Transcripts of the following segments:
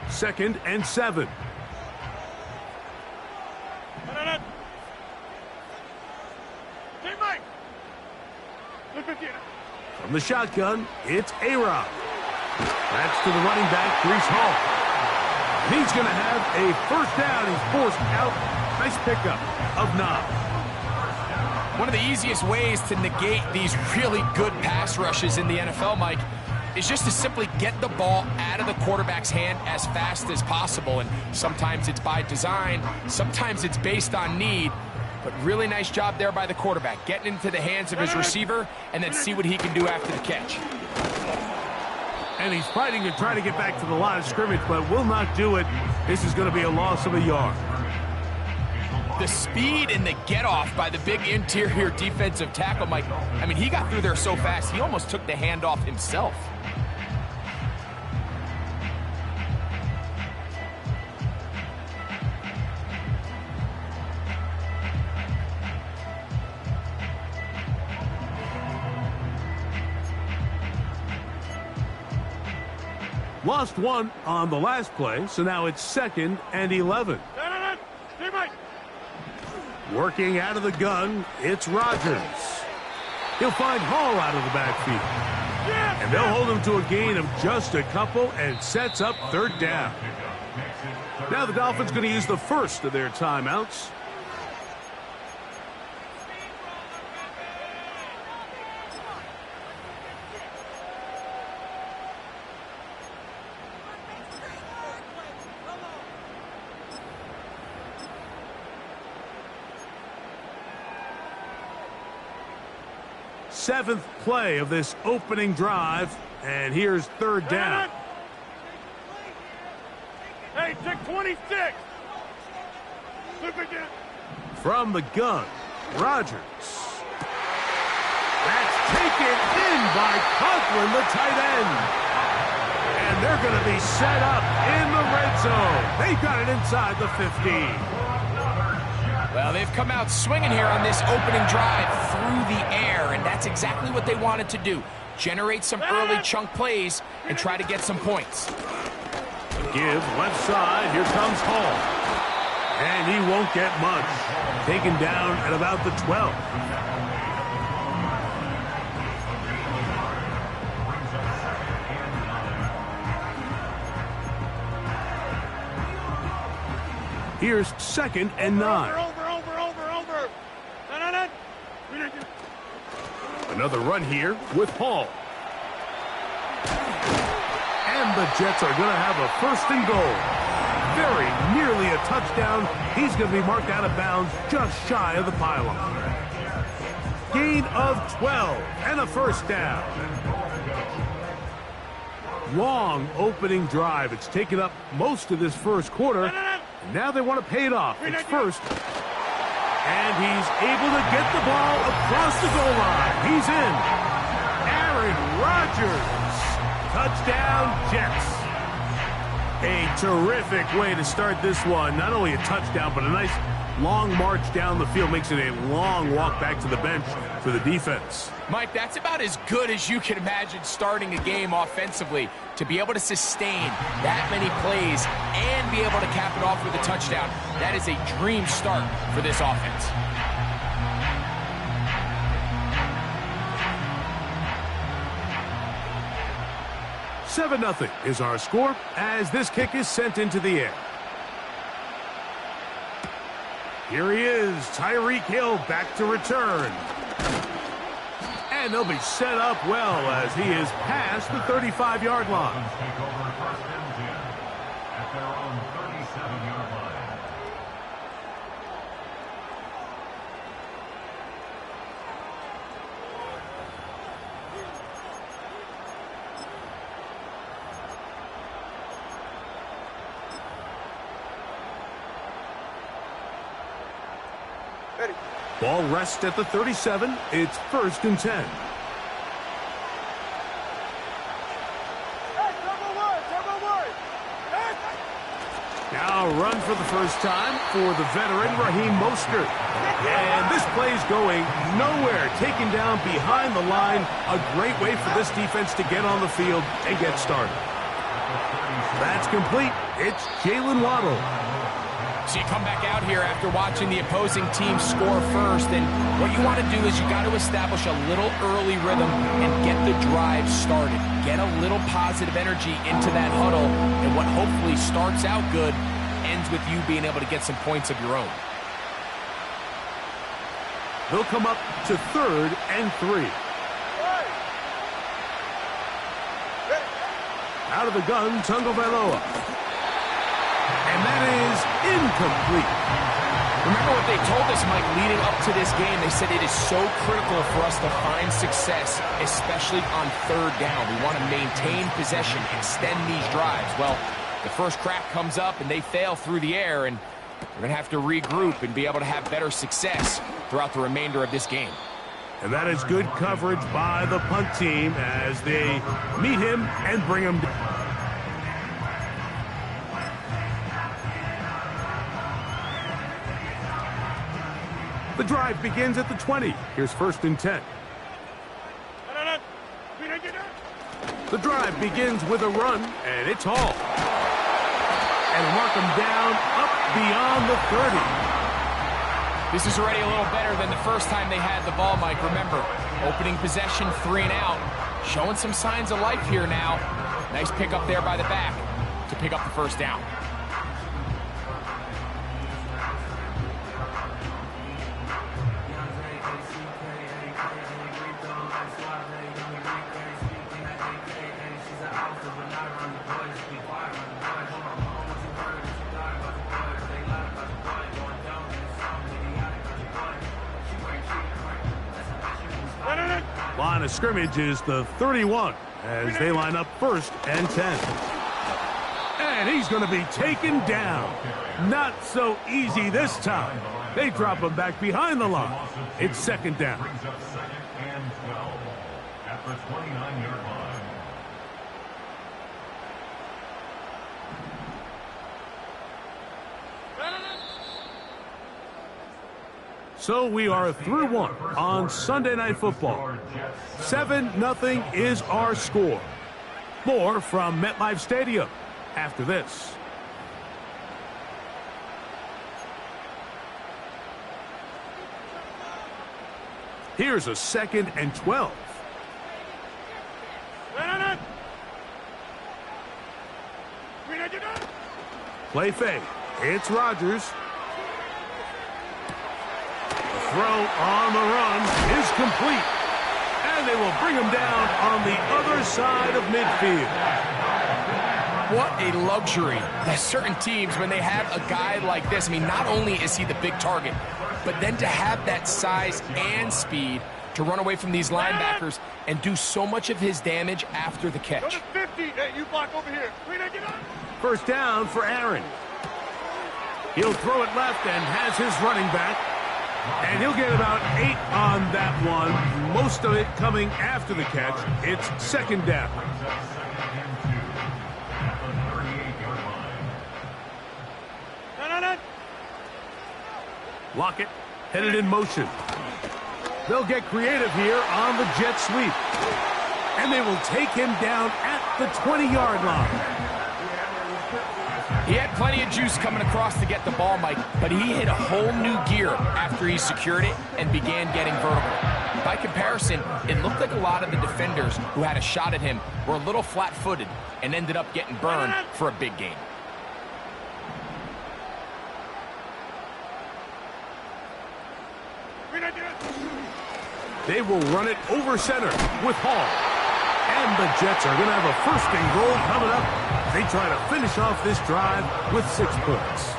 2nd and 7. From the shotgun, it's A-Rob. That's to the running back, Breece Hall. He's going to have a first down. He's forced out. Nice pickup of 9. One of the easiest ways to negate these really good pass rushes in the NFL, Mike, is just to simply get the ball out of the quarterback's hand as fast as possible. And sometimes it's by design, sometimes it's based on need. But really nice job there by the quarterback, getting into the hands of his receiver and then see what he can do after the catch. And he's fighting and trying to get back to the line of scrimmage, but will not do it. This is going to be a loss of a yard. The speed and the get-off by the big interior defensive tackle, Mike. I mean, he got through there so fast, he almost took the handoff himself. Lost one on the last play, so now it's 2nd and 11. Working out of the gun, it's Rodgers. He'll find Hall out of the backfield. And they'll hold him to a gain of just a couple and sets up 3rd down. Now the Dolphins going to use the first of their timeouts. Seventh play of this opening drive, and here's 3rd down. Hey, check 26. From the gun, Rodgers. That's taken in by Conklin, the tight end. And they're going to be set up in the red zone. They've got it inside the 15. Well, they've come out swinging here on this opening drive through the air, and that's exactly what they wanted to do. Generate some early chunk plays and try to get some points. Give left side. Here comes Hall. And he won't get much. Taken down at about the 12. Here's 2nd and 9. Another run here with Hall. And the Jets are going to have a 1st and goal. Very nearly a touchdown. He's going to be marked out of bounds just shy of the pylon. Gain of 12 and a 1st down. Long opening drive. It's taken up most of this first quarter. Now they want to pay it off. It's 1st. And he's able to get the ball across the goal line. He's in. Aaron Rodgers. Touchdown, Jets. A terrific way to start this one. Not only a touchdown, but a nice long march down the field. Makes it a long walk back to the bench for the defense. Mike, that's about as good as you can imagine starting a game offensively. To be able to sustain that many plays and be able to cap it off with a touchdown, that is a dream start for this offense. $7-0 is our score as this kick is sent into the air. Here he is, Tyreek Hill back to return. And they'll be set up well as he is past the 35-yard line. Ball rests at the 37. It's 1st and 10. Now run for the first time for the veteran Raheem Mostert. And this play's going nowhere. Taken down behind the line. A great way for this defense to get on the field and get started. That's complete. It's Jalen Waddle. So you come back out here after watching the opposing team score first, and what you want to do is you got to establish a little early rhythm and get the drive started. Get a little positive energy into that huddle, and what hopefully starts out good ends with you being able to get some points of your own. They'll come up to 3rd and 3. Out of the gun, Tagovailoa. And that is incomplete. Remember what they told us, Mike, leading up to this game. They said it is so critical for us to find success, especially on 3rd down. We want to maintain possession, extend these drives. Well, the first crack comes up and they fail through the air, and we're going to have to regroup and be able to have better success throughout the remainder of this game. And that is good coverage by the punt team as they meet him and bring him down. The drive begins at the 20. Here's 1st and 10. The drive begins with a run, and it's Hall. And mark him down up beyond the 30. This is already a little better than the first time they had the ball, Mike. Remember, opening possession, 3 and out. Showing some signs of life here now. Nice pick up there by the back to pick up the 1st down. Line of scrimmage is the 31 as they line up 1st and 10. And he's going to be taken down. Not so easy this time. They drop him back behind the line. It's 2nd down. At the 29-yard line. So we are through 1 on Sunday Night Football. 7-0 is our score. More from MetLife Stadium after this. Here's a 2nd and 12. Play fake. It's Rodgers. Throw on the run is complete. And they will bring him down on the other side of midfield. What a luxury that certain teams, when they have a guy like this, I mean, not only is he the big target, but then to have that size and speed to run away from these linebackers and do so much of his damage after the catch. Go to 50. Hey, you block over here. Get up. 1st down for Aaron. He'll throw it left and has his running back. And he'll get about 8 on that one. Most of it coming after the catch. It's 2nd down. Lockett headed in motion. They'll get creative here on the jet sweep. And they will take him down at the 20-yard line. He had plenty of juice coming across to get the ball, Mike, but he hit a whole new gear after he secured it and began getting vertical. By comparison, it looked like a lot of the defenders who had a shot at him were a little flat-footed and ended up getting burned for a big gain. They will run it over center with Hall. And the Jets are going to have a 1st and goal coming up. They try to finish off this drive with 6 points.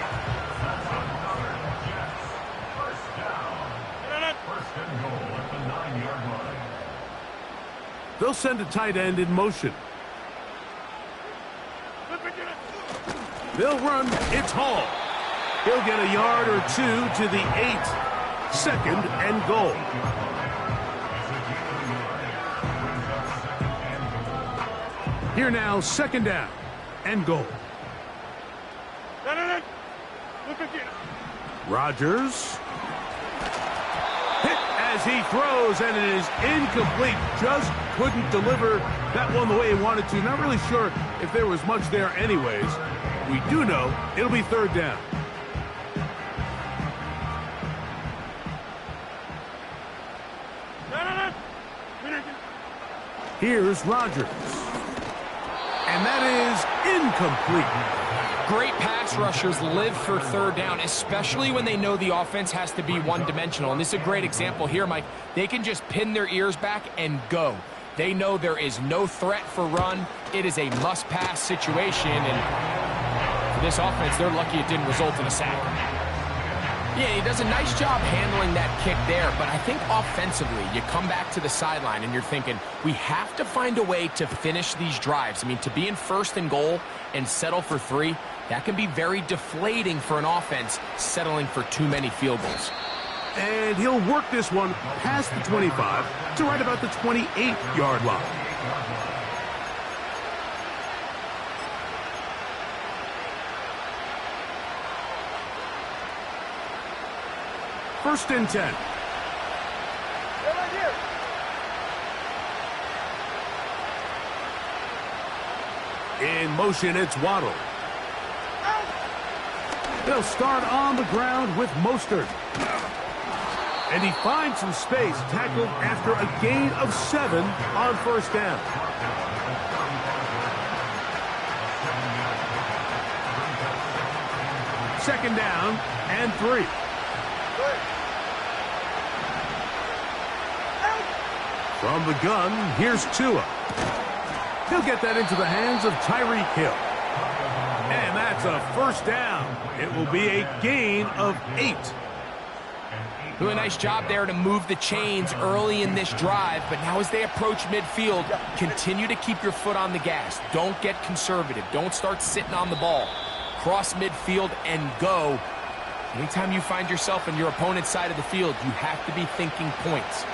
First and goal at the 9-yard line. They'll send a tight end in motion. They'll run. It's Hall. He'll get a yard or 2 to the 8. 2nd and goal. Here now, 2nd down and goal. Rodgers hit As he throws, and it is incomplete. Just couldn't deliver that one the way he wanted to. Not really sure if there was much there anyways. We do know it'll be third down. Here's Rodgers. And that is incomplete. Great pass rushers live for third down, especially when they know the offense has to be one-dimensional. And this is a great example here, Mike. They can just pin their ears back and go. They know there is no threat for run. It is a must-pass situation. And for this offense, they're lucky it didn't result in a sack. Yeah, he does a nice job handling that kick there, but I think offensively, you come back to the sideline and you're thinking, we have to find a way to finish these drives. I mean, to be in first and goal and settle for 3, that can be very deflating for an offense settling for too many field goals. And he'll work this one past the 25 to right about the 28-yard line. First and 10. In motion, it's Waddle. They'll start on the ground with Mostert. And he finds some space, tackled after a gain of 7 on first down. Second down and 3. From the gun, here's Tua. He'll get that into the hands of Tyreek Hill. And that's a first down. It will be a gain of 8. Doing a nice job there to move the chains early in this drive, but now as they approach midfield, continue to keep your foot on the gas. Don't get conservative. Don't start sitting on the ball. Cross midfield and go. Anytime you find yourself on your opponent's side of the field, you have to be thinking points.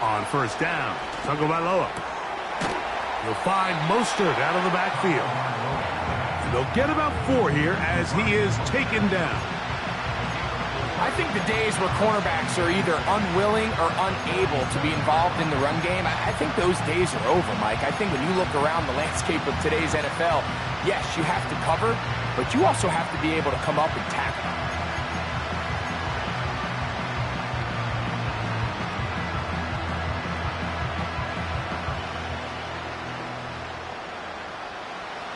On first down, Tagovailoa. You'll find Mostert out of the backfield. And they'll get about 4 here as he is taken down. I think the days where cornerbacks are either unwilling or unable to be involved in the run game, I think those days are over, Mike. I think when you look around the landscape of today's NFL, yes, you have to cover, but you also have to be able to come up and tackle.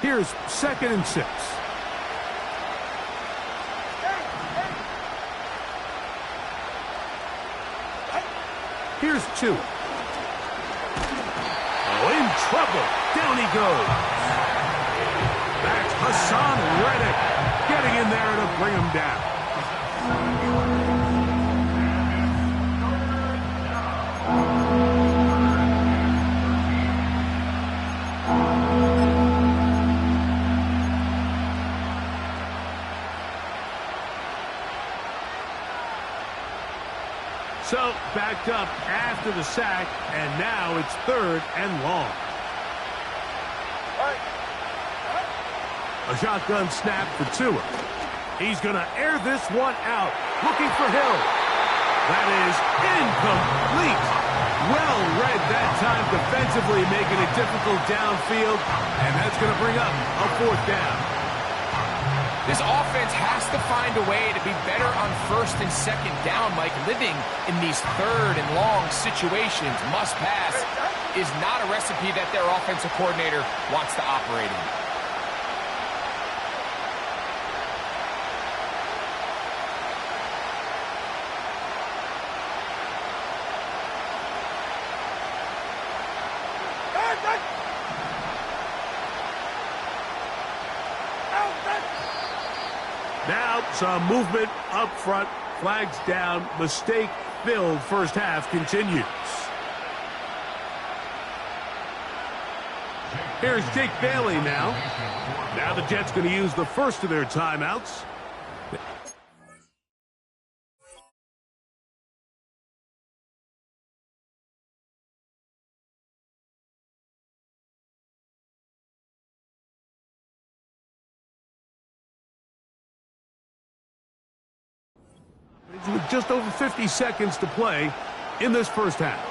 Here's second and 6. Here's 2. Oh, in trouble. Down he goes. That's Hassan Reddick getting in there to bring him down. So, backed up after the sack, and now it's third and long. A shotgun snap for Tua. He's going to air this one out, looking for Hill. That is incomplete. Well read that time defensively, making it difficult downfield, and that's going to bring up a fourth down. This offense has to find a way to be better on first and second down, Mike. Living in these third and long situations, must pass, is not a recipe that their offensive coordinator wants to operate in. Now, some movement up front, flags down, mistake-filled first half continues. Here's Jake Bailey now. Now the Jets going to use the first of their timeouts. with just over 50 seconds to play in this first half.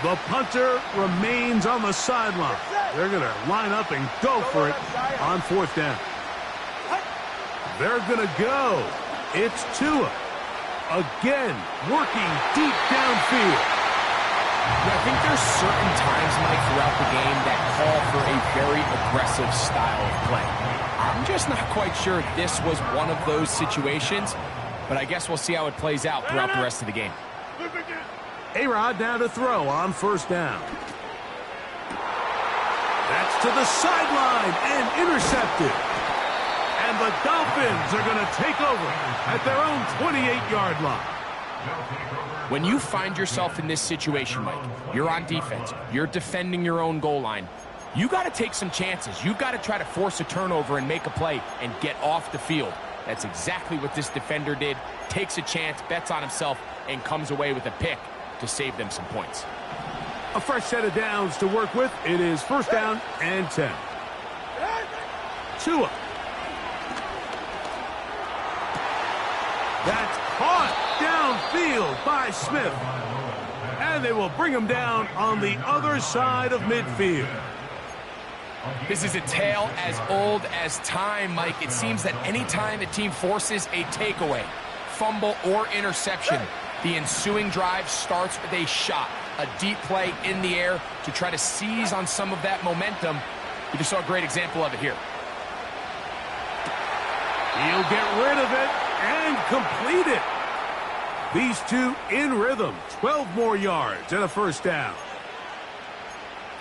The punter remains on the sideline. They're going to line up and go for it on fourth down. They're going to go. It's Tua. Again, working deep downfield. I think there's certain times, Mike, throughout the game that call for a very aggressive style of play. I'm just not quite sure this was one of those situations, but I guess we'll see how it plays out throughout the rest of the game. A-Rod now to throw on first down. That's to the sideline and intercepted. And the Dolphins are going to take over at their own 28-yard line. When you find yourself in this situation, Mike, you're on defense, you're defending your own goal line, you got to take some chances. You've got to try to force a turnover and make a play and get off the field. That's exactly what this defender did. Takes a chance, bets on himself, and comes away with a pick to save them some points. A fresh set of downs to work with. It is first down and 10. Tua. That's caught downfield by Smith. And they will bring him down on the other side of midfield. This is a tale as old as time, Mike. It seems that anytime a team forces a takeaway, fumble, or interception, the ensuing drive starts with a shot, a deep play in the air to try to seize on some of that momentum. We just saw a great example of it here. He'll get rid of it and complete it. These two in rhythm, 12 more yards and a first down.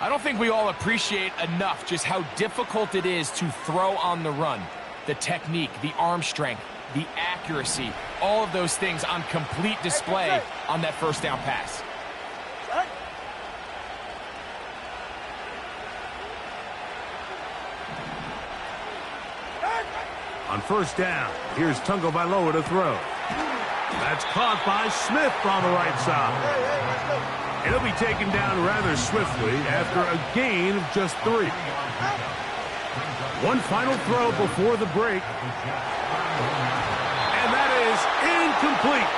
I don't think we all appreciate enough just how difficult it is to throw on the run. The technique, the arm strength, the accuracy, all of those things on complete display on that first down pass. On first down, here's Tagovailoa to throw. That's caught by Smith on the right side. It'll be taken down rather swiftly after a gain of just 3. One final throw before the break. And that is incomplete.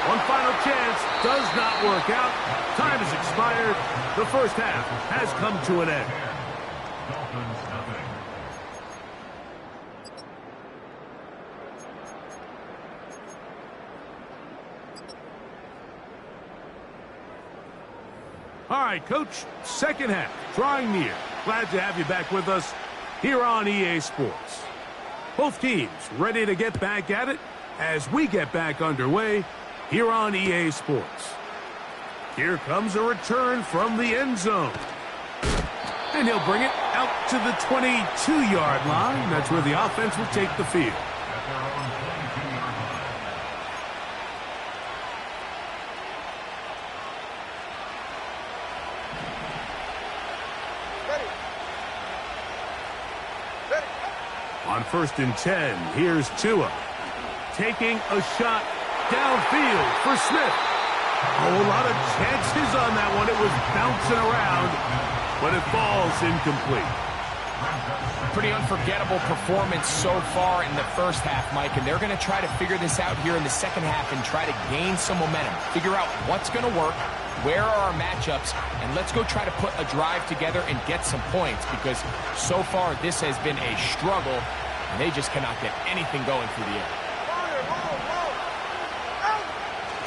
One final chance does not work out. Time has expired. The first half has come to an end. All right, Coach, second half, drawing near. Glad to have you back with us here on EA Sports. Both teams ready to get back at it as we get back underway here on EA Sports. Here comes a return from the end zone. And he'll bring it out to the 22-yard line. That's where the offense will take the field. On first and 10, here's Tua. Taking a shot downfield for Smith. Oh, a lot of chances on that one. It was bouncing around, but it falls incomplete. Pretty unforgettable performance so far in the first half, Mike, and they're going to try to figure this out here in the second half and try to gain some momentum. Figure out what's going to work, where are our matchups, and let's go try to put a drive together and get some points, because so far this has been a struggle, and they just cannot get anything going through the air.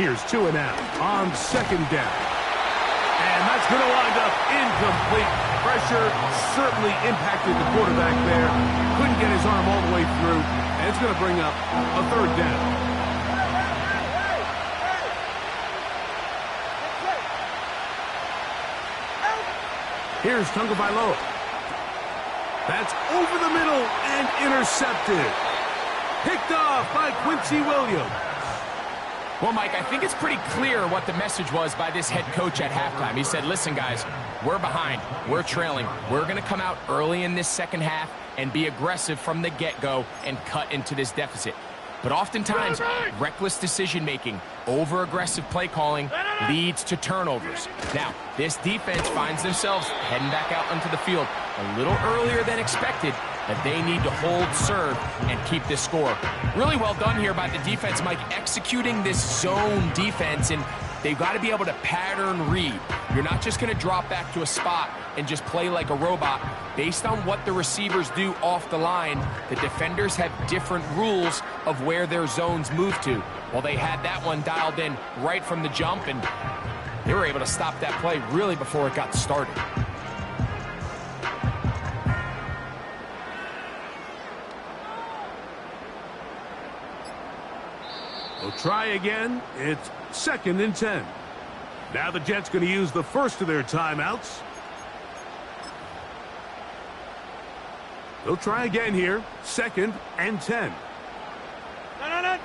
Here's Tua now on second down. And that's going to wind up incomplete. Pressure certainly impacted the quarterback there. Couldn't get his arm all the way through, and it's going to bring up a third down. Here's Tagovailoa. That's over the middle and intercepted. Picked off by Quincy Williams. Well, Mike, I think it's pretty clear what the message was by this head coach at halftime. He said, listen, guys, we're behind. We're trailing. We're going to come out early in this second half and be aggressive from the get-go and cut into this deficit. But oftentimes, reckless decision-making, over-aggressive play calling leads to turnovers. Now, this defense finds themselves heading back out onto the field a little earlier than expected, but they need to hold serve and keep this score. Really well done here by the defense, Mike, executing this zone defense, and they've got to be able to pattern read. You're not just going to drop back to a spot and just play like a robot. Based on what the receivers do off the line, the defenders have different rules of where their zones move to. Well, they had that one dialed in right from the jump, and they were able to stop that play really before it got started. They'll try again. It's 2nd and 10. Now the Jets going to use the first of their timeouts. They'll try again here. 2nd and 10. No.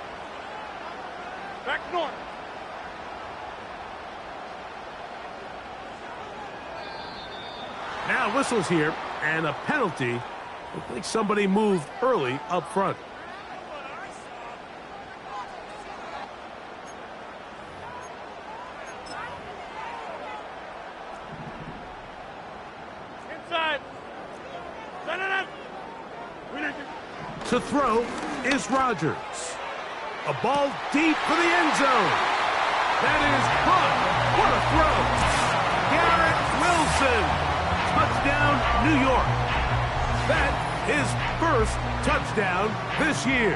Back north. Now whistles here and a penalty. Looks like somebody moved early up front. Inside. No. To throw is Rodgers. A ball deep for the end zone. That is caught. What a throw. Garrett Wilson. Touchdown, New York. That is first touchdown this year.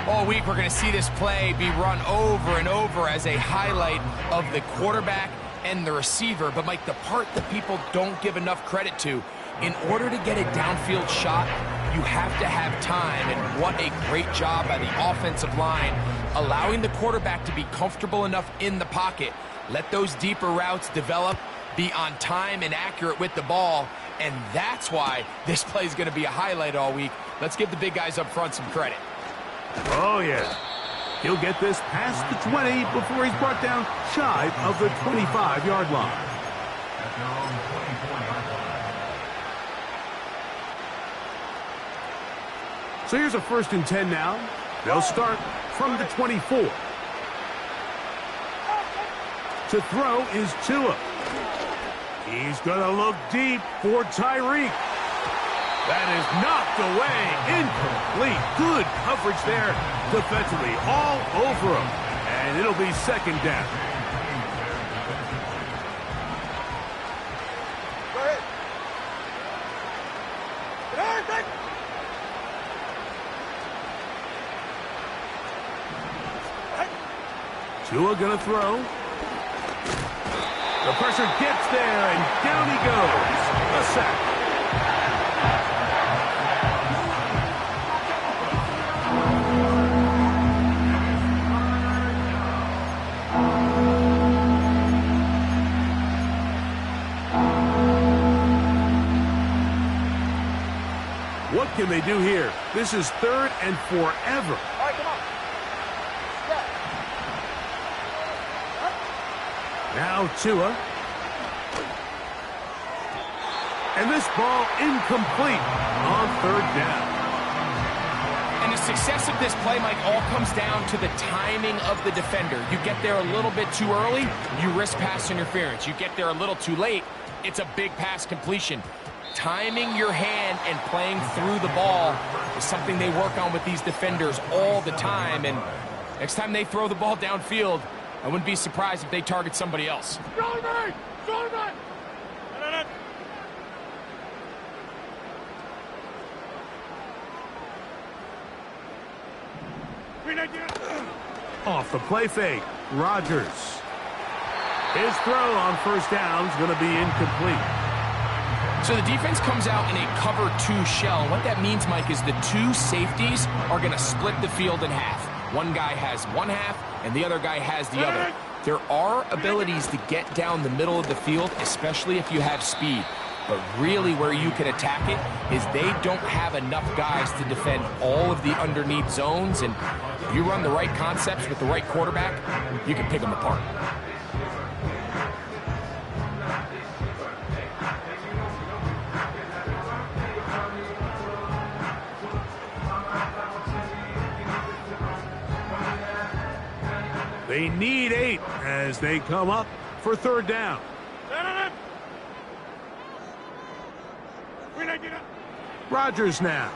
All week, we're going to see this play be run over and over as a highlight of the quarterback and the receiver. But, Mike, the part that people don't give enough credit to, in order to get a downfield shot, you have to have time. And what a great job by the offensive line, allowing the quarterback to be comfortable enough in the pocket. Let those deeper routes develop, be on time and accurate with the ball. And that's why this play is going to be a highlight all week. Let's give the big guys up front some credit. Oh, yeah. He'll get this past the 20 before he's brought down shy of the 25-yard line. At their own 24-yard line. So here's a 1st and 10 now. They'll start from the 24. To throw is Tua. He's going to look deep for Tyreek. That is knocked away. Incomplete. Good coverage there defensively. All over him. And it'll be 2nd down. Go ahead. Tua going to throw. The pressure gets there, and down he goes. A sack. What can they do here? This is 3rd and forever. All right, come on. Now Tua. And this ball incomplete on 3rd down. And the success of this play, Mike, all comes down to the timing of the defender. You get there a little bit too early, you risk pass interference. You get there a little too late, it's a big pass completion. Timing your hand and playing through the ball is something they work on with these defenders all the time. And next time they throw the ball downfield, I wouldn't be surprised if they target somebody else. No. Off the play fake, Rodgers. His throw on 1st down is going to be incomplete. So the defense comes out in a cover 2 shell. And what that means, Mike, is the 2 safeties are going to split the field in half. One guy has one half, and the other guy has the other. There are abilities to get down the middle of the field, especially if you have speed. But really where you can attack it is they don't have enough guys to defend all of the underneath zones, and if you run the right concepts with the right quarterback, you can pick them apart. They need 8 as they come up for third down. Rodgers now.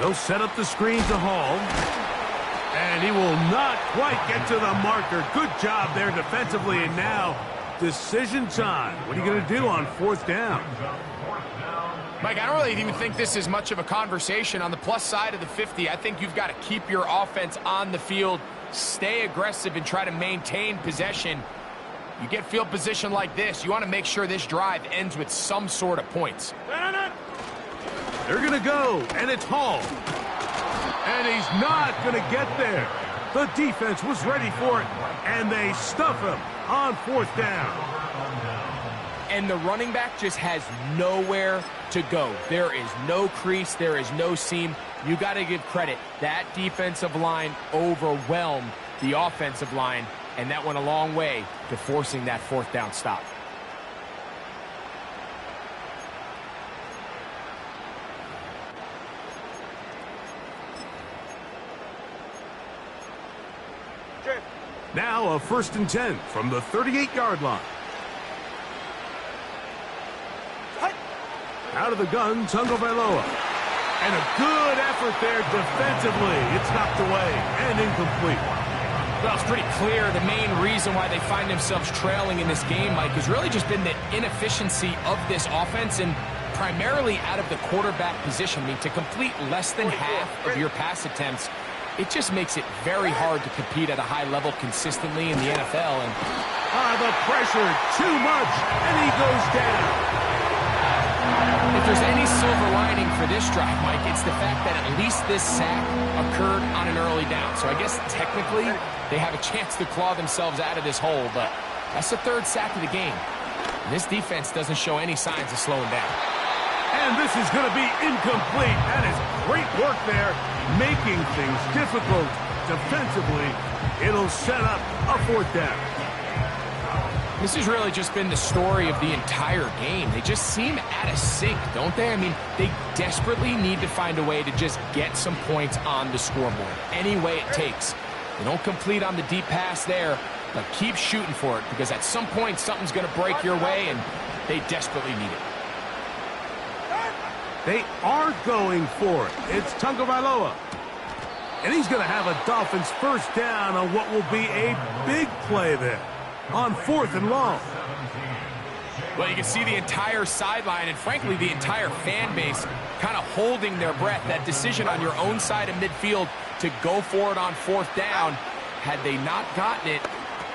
They'll set up the screen to Hall. And he will not quite get to the marker. Good job there defensively. And now, decision time. What are you going to do on fourth down? Mike, I don't really even think this is much of a conversation. On the plus side of the 50, I think you've got to keep your offense on the field, stay aggressive, and try to maintain possession. You get field position like this, you want to make sure this drive ends with some sort of points. They're going to go, and it's Hall. And he's not going to get there. The defense was ready for it, and they stuff him on fourth down. And the running back just has nowhere to go. There is no crease. There is no seam. You got to give credit. That defensive line overwhelmed the offensive line, and that went a long way to forcing that fourth down stop. Now a 1st and 10 from the 38-yard line. Out of the gun, Tagovailoa. And a good effort there defensively. It's knocked away and incomplete. Well, it's pretty clear the main reason why they find themselves trailing in this game, Mike, has really just been the inefficiency of this offense and primarily out of the quarterback position. I mean, to complete less than half of your pass attempts, it just makes it very hard to compete at a high level consistently in the NFL. And the pressure, too much, and he goes down. If there's any silver lining for this drive, Mike, it's the fact that at least this sack occurred on an early down. So I guess technically they have a chance to claw themselves out of this hole, but that's the 3rd sack of the game. And this defense doesn't show any signs of slowing down. And this is going to be incomplete. That is great work there, making things difficult defensively. It'll set up a 4th down. This has really just been the story of the entire game. They just seem out of sync, don't they? I mean, they desperately need to find a way to just get some points on the scoreboard, any way it takes. They don't complete on the deep pass there, but keep shooting for it, because at some point something's going to break your way, and they desperately need it. They are going for it. It's Tagovailoa. And he's going to have a Dolphins first down on what will be a big play there on 4th and long. Well, you can see the entire sideline and, frankly, the entire fan base kind of holding their breath. That decision on your own side of midfield to go for it on 4th down, had they not gotten it,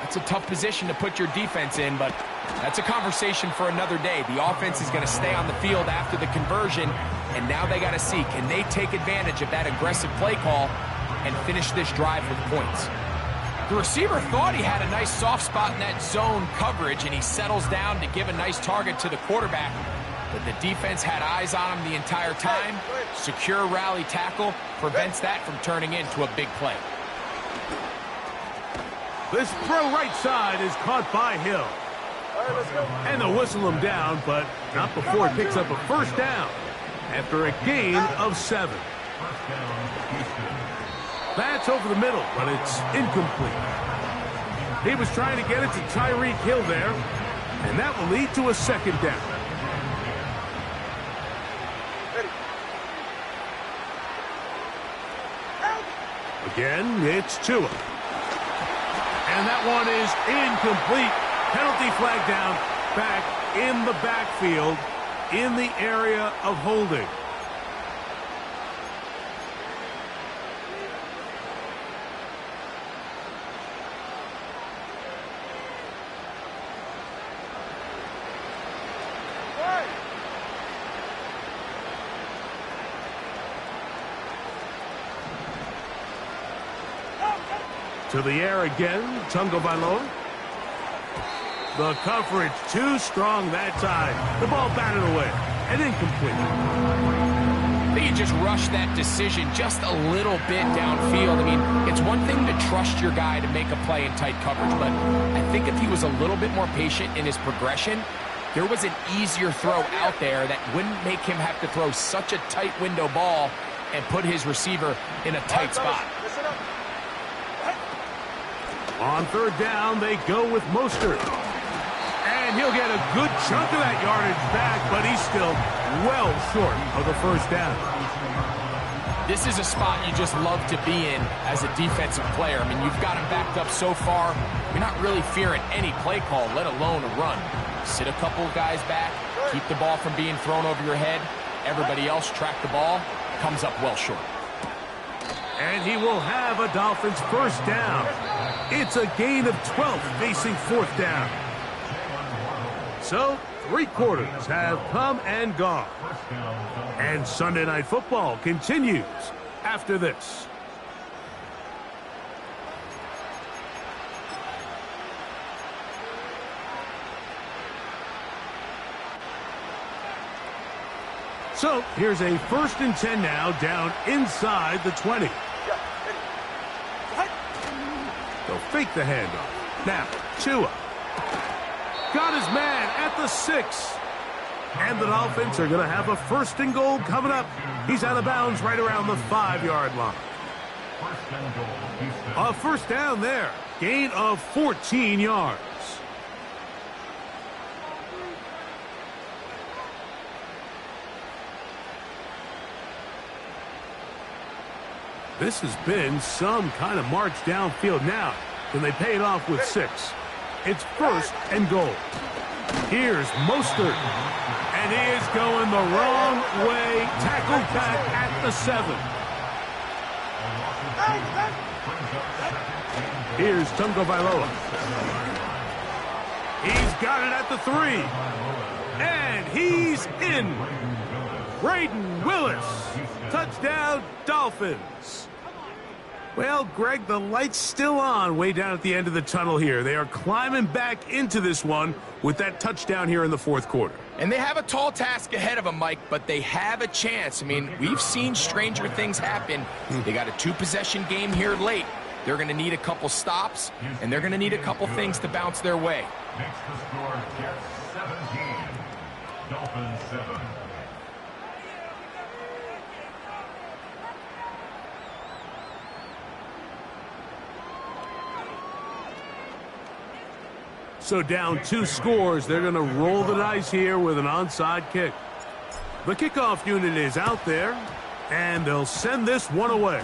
that's a tough position to put your defense in, but that's a conversation for another day. The offense is going to stay on the field after the conversion, and now they got to see, can they take advantage of that aggressive play call and finish this drive with points? The receiver thought he had a nice soft spot in that zone coverage, and he settles down to give a nice target to the quarterback. But the defense had eyes on him the entire time. Secure rally tackle prevents that from turning into a big play. This throw right side is caught by Hill. And they'll whistle him down, but not before he picks up a first down after a gain of 7. That's over the middle, but it's incomplete. He was trying to get it to Tyreek Hill there, and that will lead to a 2nd down. Again, it's Tua. And that one is incomplete. Penalty flag down, back in the backfield, in the area of holding. To the air again, Tagovailoa. The coverage too strong that time. The ball batted away and incomplete. I think you just rushed that decision just a little bit downfield. I mean, it's one thing to trust your guy to make a play in tight coverage, but I think if he was a little bit more patient in his progression, there was an easier throw out there that wouldn't make him have to throw such a tight window ball and put his receiver in a tight spot. On third down, they go with Mostert. And he'll get a good chunk of that yardage back, but he's still well short of the first down. This is a spot you just love to be in as a defensive player. I mean, you've got him backed up so far, you're not really fearing any play call, let alone a run. Sit a couple of guys back, keep the ball from being thrown over your head. Everybody else track the ball, comes up well short. And he will have a Dolphins first down. It's a gain of 12 facing fourth down. So, 3 quarters have come and gone. And Sunday Night Football continues after this. So, here's a 1st and 10 now, down inside the 20. They'll fake the handoff. Now, Tua. Got his man at the 6. And the Dolphins are going to have a 1st and goal coming up. He's out of bounds right around the 5-yard line. A first down there. Gain of 14 yards. This has been some kind of march downfield now. Can they pay it off with 6? It's 1st and goal. Here's Mostert. And he is going the wrong way. Tackled back at the 7. Here's Tungo Bailoa. He's got it at the 3. And he's in. Braden Willis. Touchdown, Dolphins. Well, Greg, the light's still on way down at the end of the tunnel here. They are climbing back into this one with that touchdown here in the 4th quarter. And they have a tall task ahead of them, Mike, but they have a chance. I mean, we've seen stranger things happen. They got a 2-possession game here late. They're going to need a couple stops, and they're going to need a couple things to bounce their way. Makes the score Jets 17, Dolphins 7. So down 2 scores, they're going to roll the dice here with an onside kick. The kickoff unit is out there, and they'll send this one away.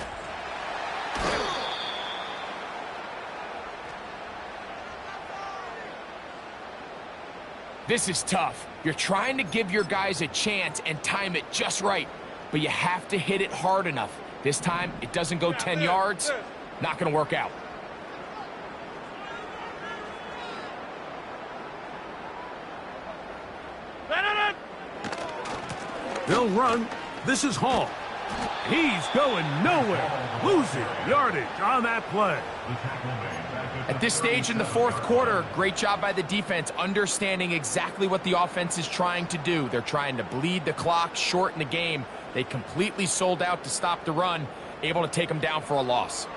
This is tough. You're trying to give your guys a chance and time it just right, but you have to hit it hard enough. This time, it doesn't go 10 yards. Not going to work out. They'll run. This is Hall. He's going nowhere. Losing yardage on that play. At this stage in the 4th quarter, great job by the defense, understanding exactly what the offense is trying to do. They're trying to bleed the clock, shorten the game. They completely sold out to stop the run, able to take them down for a loss.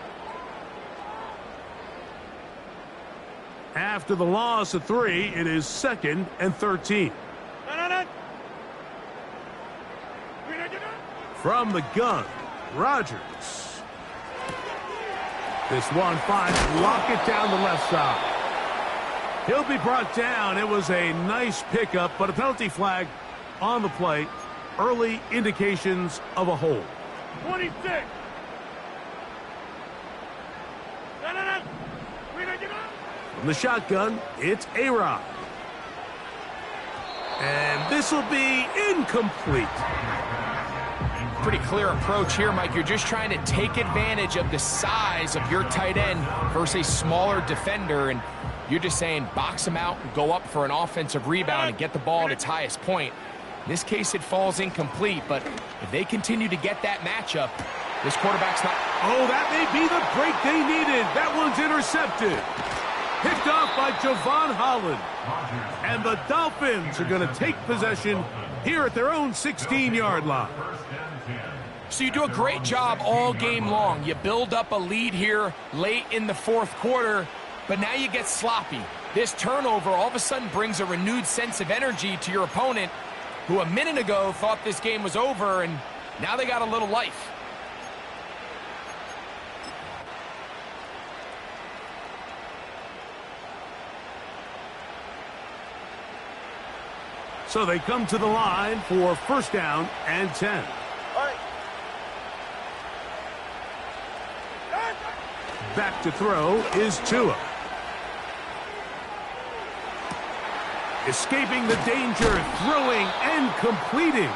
After the loss of 3, it is 2nd and 13. From the gun, Rodgers. This one finds Lockett down the left side. He'll be brought down. It was a nice pickup, but a penalty flag on the play. Early indications of a hold. 26. From the shotgun, it's A-Rod. And this will be incomplete. Pretty clear approach here, Mike. You're just trying to take advantage of the size of your tight end versus a smaller defender, and you're just saying box him out and go up for an offensive rebound and get the ball at its highest point. In this case, it falls incomplete, but if they continue to get that matchup, this quarterback's not... Oh, that may be the break they needed. That one's intercepted. Picked off by Javon Holland. And the Dolphins are going to take possession here at their own 16-yard line. So you do a great job all game long. You build up a lead here late in the fourth quarter, but now you get sloppy. This turnover all of a sudden brings a renewed sense of energy to your opponent, who a minute ago thought this game was over, and now they got a little life. So they come to the line for first down and 10. Back to throw is Tua. Escaping the danger, throwing and completing.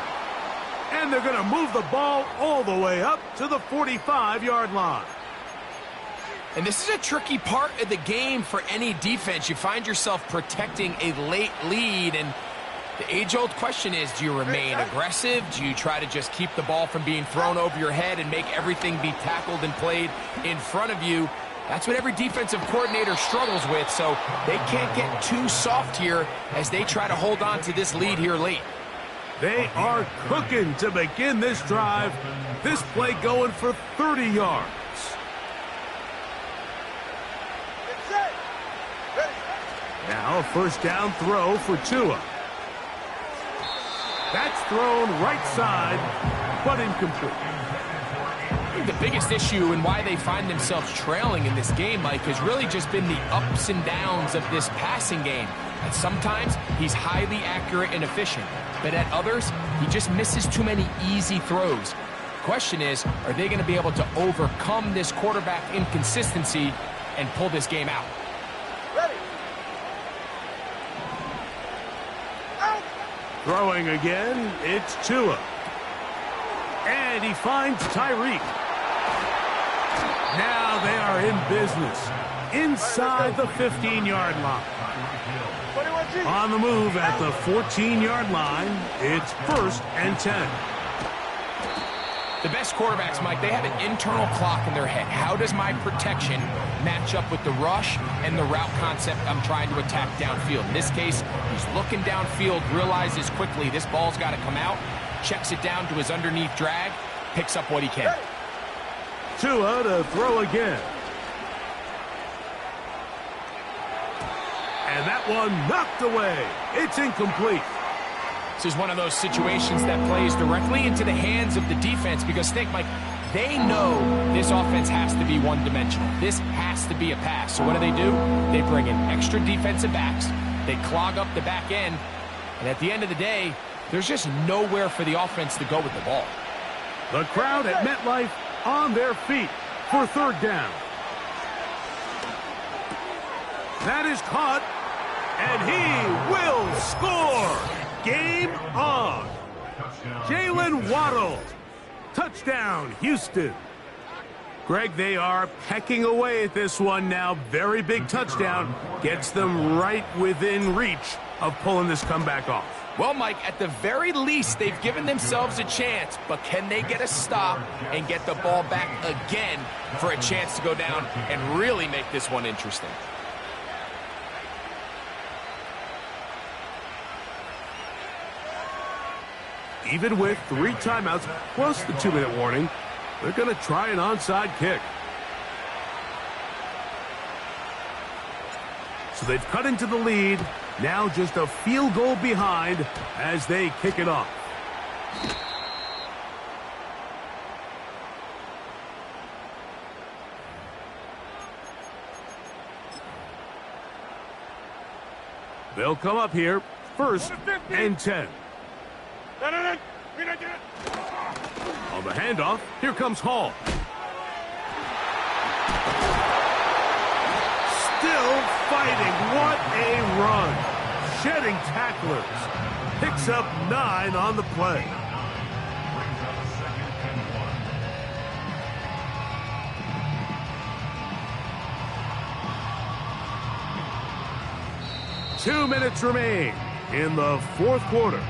And they're going to move the ball all the way up to the 45-yard line. And this is a tricky part of the game for any defense. You find yourself protecting a late lead, and the age-old question is, do you remain aggressive? Do you try to just keep the ball from being thrown over your head and make everything be tackled and played in front of you? That's what every defensive coordinator struggles with, so they can't get too soft here as they try to hold on to this lead here late. They are cooking to begin this drive. This play going for 30 yards. Now a first down throw for Tua. That's thrown right side, but incomplete. The biggest issue and why they find themselves trailing in this game, Mike, has really just been the ups and downs of this passing game. And sometimes he's highly accurate and efficient, but at others, he just misses too many easy throws. The question is, are they going to be able to overcome this quarterback inconsistency and pull this game out? Throwing again, it's Tua. And he finds Tyreek. Now they are in business inside the 15-yard line. On the move at the 14-yard line, it's first and 10. The best quarterbacks, Mike, they have an internal clock in their head. How does my protection match up with the rush and the route concept I'm trying to attack downfield? In this case, he's looking downfield, realizes quickly this ball's got to come out, checks it down to his underneath drag, picks up what he can. Tua to throw again. And that one knocked away. It's incomplete. This is one of those situations that plays directly into the hands of the defense because, think, Mike, they know this offense has to be one-dimensional. This has to be a pass. So what do? They bring in extra defensive backs. They clog up the back end. And at the end of the day, there's just nowhere for the offense to go with the ball. The crowd at MetLife on their feet for third down. That is caught, and he will score. Game on. Jalen Waddle. Touchdown, Houston. Greg, they are pecking away at this one now. Very big touchdown. Gets them right within reach of pulling this comeback off. Well, Mike, at the very least, they've given themselves a chance, but can they get a stop and get the ball back again for a chance to go down and really make this one interesting? Even with 3 timeouts plus the 2-minute warning, they're going to try an onside kick. So they've cut into the lead. Now just a field goal behind as they kick it off. They'll come up here, first and 10. On the handoff, here comes Hall. Still fighting. What a run. Shedding tacklers. Picks up 9 on the play. Two minutes remain in the fourth quarter.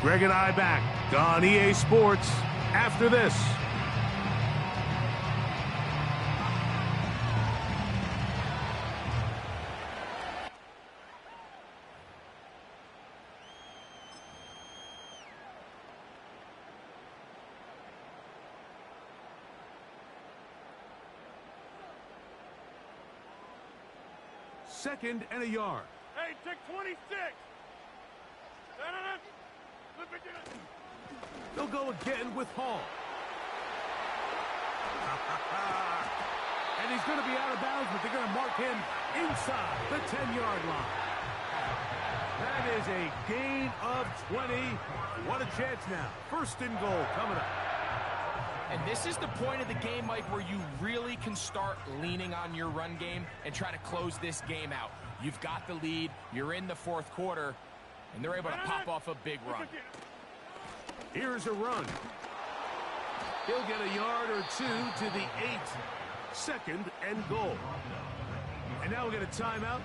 Greg and I back on EA Sports after this. 2nd and a yard. Hey, take 26. They'll go again with Hall. And he's going to be out of bounds, but they're going to mark him inside the 10-yard line. That is a gain of 20. What a chance now. 1st and goal coming up. And this is the point of the game, Mike, where you really can start leaning on your run game and try to close this game out. You've got the lead. You're in the 4th quarter, and they're able to pop off a big run. Here's a run. He'll get a yard or 2 to the 8. 2nd and goal. And now we get a timeout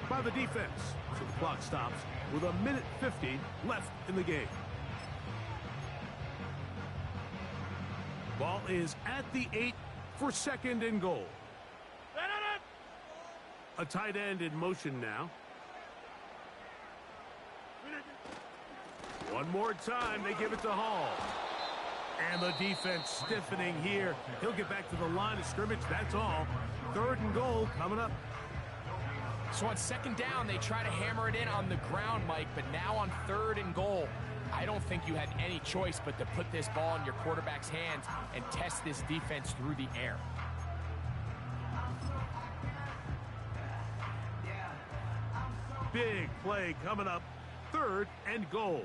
by the defense. So the clock stops with 1:50 left in the game. Ball is at the 8 for 2nd and goal. A tight end in motion now. One more time, they give it to Hall. And the defense stiffening here. He'll get back to the line of scrimmage, that's all. 3rd and goal coming up. So on 2nd down, they try to hammer it in on the ground, Mike, but now on 3rd and goal, I don't think you had any choice but to put this ball in your quarterback's hands and test this defense through the air. Big play coming up. 3rd and goal.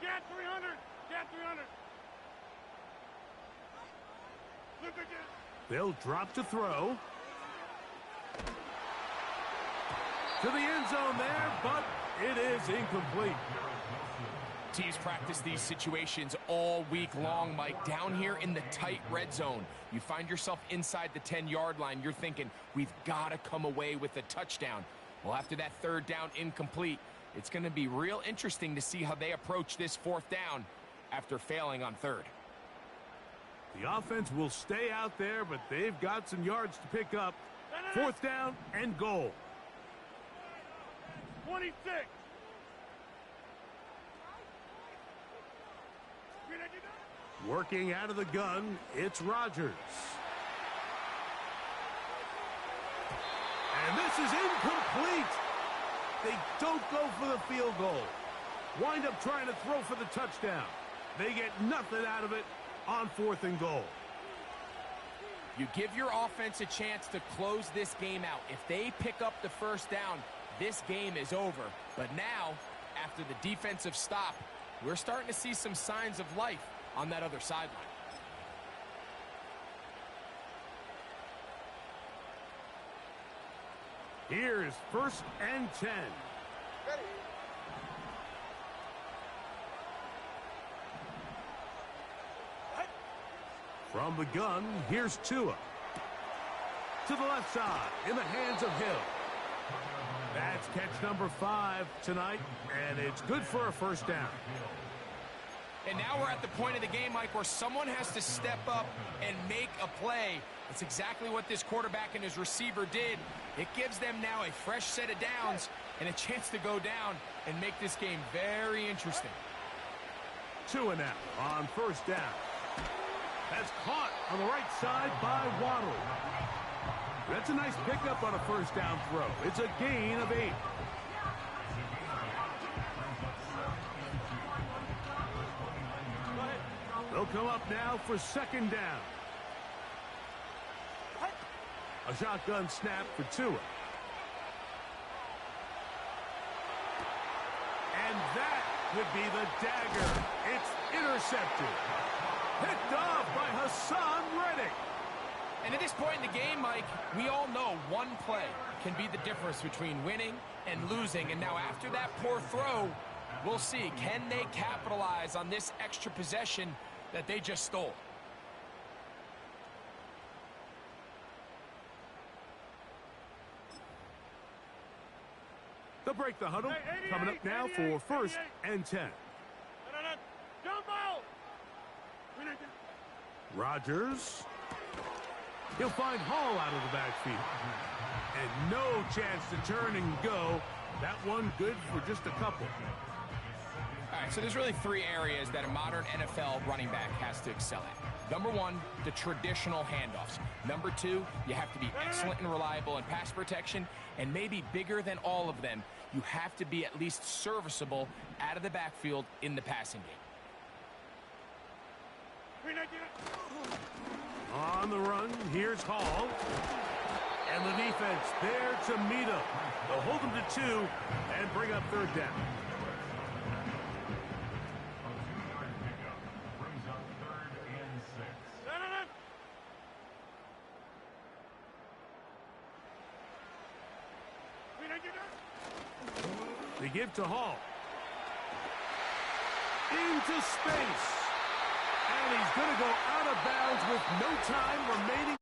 Get 300. Get 300. They'll drop to throw. To the end zone there, but it is incomplete. Teams practice these situations all week long, Mike. Down here in the tight red zone, you find yourself inside the 10-yard line. You're thinking, we've got to come away with a touchdown. Well, after that 3rd down incomplete, it's going to be real interesting to see how they approach this 4th down after failing on 3rd. The offense will stay out there, but they've got some yards to pick up. 4th down and goal. 26. Working out of the gun, it's Rodgers. And this is incomplete. They don't go for the field goal. Wind up trying to throw for the touchdown. They get nothing out of it on 4th and goal. You give your offense a chance to close this game out. If they pick up the 1st down, this game is over. But now, after the defensive stop, we're starting to see some signs of life on that other sideline. Here's 1st and 10. Ready. From the gun, here's Tua. To the left side, in the hands of Hill. That's catch number 5 tonight, and it's good for a 1st down. And now we're at the point of the game, Mike, where someone has to step up and make a play. It's exactly what this quarterback and his receiver did. It gives them now a fresh set of downs and a chance to go down and make this game very interesting. Tua now on 1st down. That's caught on the right side by Waddle. That's a nice pickup on a 1st down throw. It's a gain of 8. They'll come up now for 2nd down. A shotgun snap for Tua. And that would be the dagger. It's intercepted. Picked off by Hassan Reddick. And at this point in the game, Mike, we all know one play can be the difference between winning and losing. And now after that poor throw, we'll see, can they capitalize on this extra possession that they just stole? They'll break the huddle. Coming up now for 1st and 10. Jump out! Rodgers. He'll find Hall out of the backfield. And no chance to turn and go. That one good for just a couple. All right, so there's really 3 areas that a modern NFL running back has to excel at. Number one, the traditional handoffs. Number two, you have to be excellent and reliable in pass protection, and maybe bigger than all of them, you have to be at least serviceable out of the backfield in the passing game. On the run, here's Hall. And the defense there to meet him. They'll hold him to 2 and bring up third down. A 2-yard pickup brings up 3rd and 6. They give to Hall. Into space. And he's going to go out of bounds with no time remaining